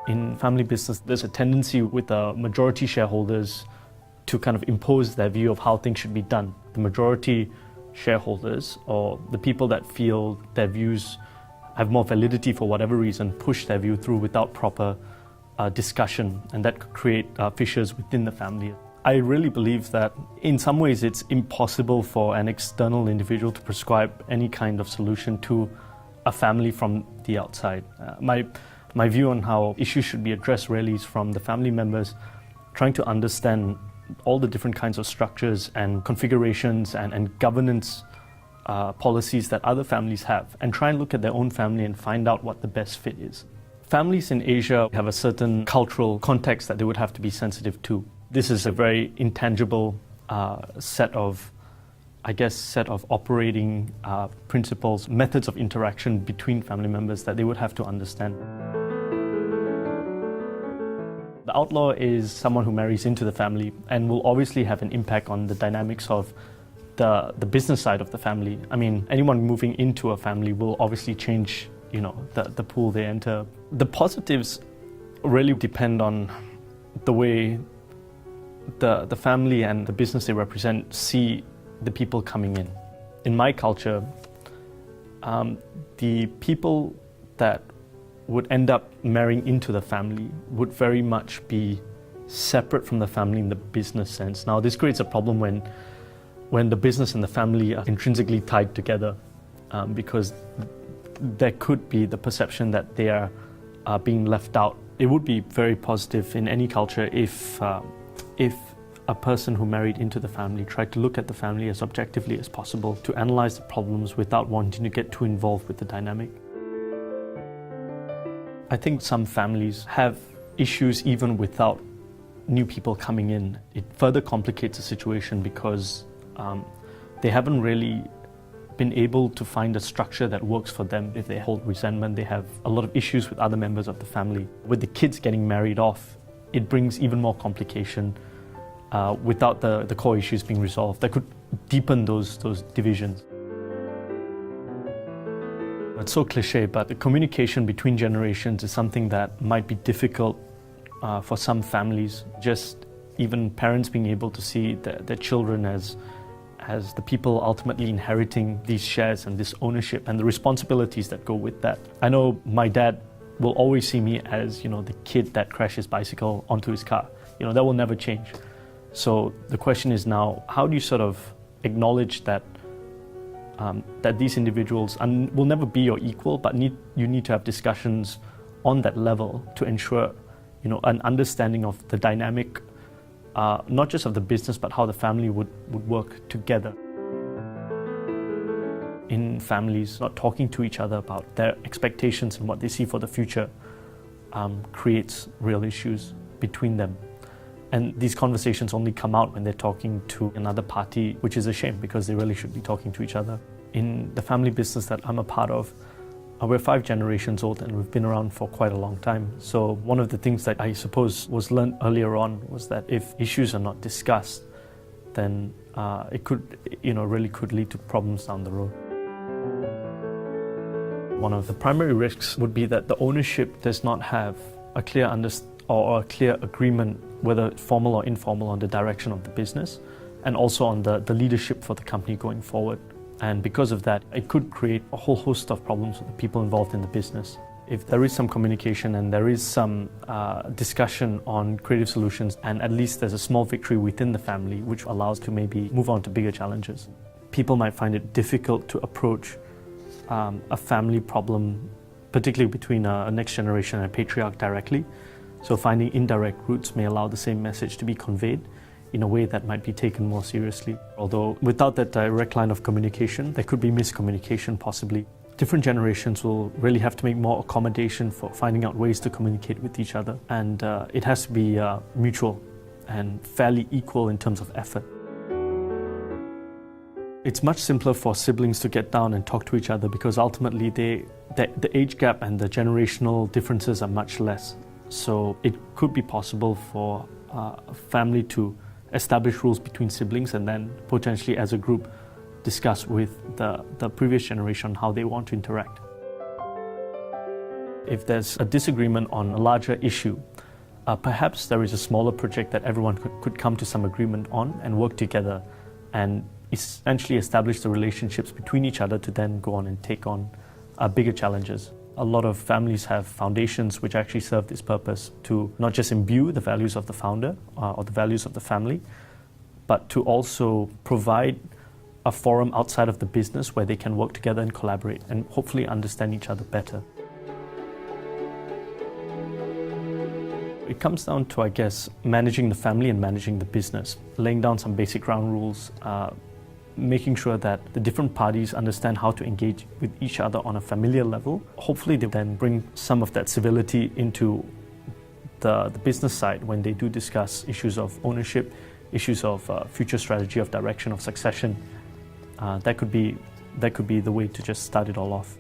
In family business, there's a tendency with the majority shareholders to kind of impose their view of how things should be done. The majority shareholders, or the people that feel their views have more validity for whatever reason, push their view through without proper discussion, and that could create fissures within the family. I really believe that in some ways it's impossible for an external individual to prescribe any kind of solution to a family from the outside. My view on how issues should be addressed really is from the family members trying to understand all the different kinds of structures and configurations and governance policies that other families have, and try and look at their own family and find out what the best fit is. Families in Asia have a certain cultural context that they would have to be sensitive to. This is a very intangible set of operating principles, methods of interaction between family members that they would have to understand. The outlaw is someone who marries into the family and will obviously have an impact on the dynamics of the business side of the family. I mean, anyone moving into a family will obviously change, the pool they enter. The positives really depend on the way the family and the business they represent see the people coming in. In my culture, the people that would end up marrying into the family would very much be separate from the family in the business sense. Now, this creates a problem when the business and the family are intrinsically tied together, because there could be the perception that they are being left out. It would be very positive in any culture if a person who married into the family tried to look at the family as objectively as possible, to analyze the problems without wanting to get too involved with the dynamic. I think some families have issues even without new people coming in. It further complicates the situation because they haven't really been able to find a structure that works for them. If they hold resentment, they have a lot of issues with other members of the family. With the kids getting married off, it brings even more complication without the core issues being resolved. That could deepen those divisions. It's so cliche, but the communication between generations is something that might be difficult for some families. Just even parents being able to see their children as the people ultimately inheriting these shares and this ownership and the responsibilities that go with that. I know my dad will always see me as, the kid that crashed his bicycle onto his car. That will never change. So the question is now, how do you sort of acknowledge that these individuals will never be your equal, but you need to have discussions on that level to ensure, an understanding of the dynamic, not just of the business, but how the family would work together. In families, not talking to each other about their expectations and what they see for the future creates real issues between them. And these conversations only come out when they're talking to another party, which is a shame because they really should be talking to each other. In the family business that I'm a part of, we're 5 generations old and we've been around for quite a long time. So one of the things that I suppose was learned earlier on was that if issues are not discussed, then it could, really could lead to problems down the road. One of the primary risks would be that the ownership does not have a clear or a clear agreement, whether formal or informal, on the direction of the business and also on the leadership for the company going forward. And because of that, it could create a whole host of problems with the people involved in the business. If there is some communication and there is some discussion on creative solutions, and at least there's a small victory within the family, which allows to maybe move on to bigger challenges. People might find it difficult to approach a family problem, particularly between a next generation and a patriarch directly. So finding indirect routes may allow the same message to be conveyed in a way that might be taken more seriously. Although without that direct line of communication, there could be miscommunication possibly. Different generations will really have to make more accommodation for finding out ways to communicate with each other. And it has to be mutual and fairly equal in terms of effort. It's much simpler for siblings to get down and talk to each other because ultimately the age gap and the generational differences are much less. So it could be possible for a family to establish rules between siblings and then potentially as a group discuss with the previous generation how they want to interact. If there's a disagreement on a larger issue, perhaps there is a smaller project that everyone could come to some agreement on and work together and essentially establish the relationships between each other to then go on and take on bigger challenges. A lot of families have foundations which actually serve this purpose to not just imbue the values of the founder or the values of the family, but to also provide a forum outside of the business where they can work together and collaborate and hopefully understand each other better. It comes down to, I guess, managing the family and managing the business, laying down some basic ground rules, making sure that the different parties understand how to engage with each other on a familiar level. Hopefully they then bring some of that civility into the business side when they do discuss issues of ownership, issues of future strategy of direction of succession. That could be the way to just start it all off.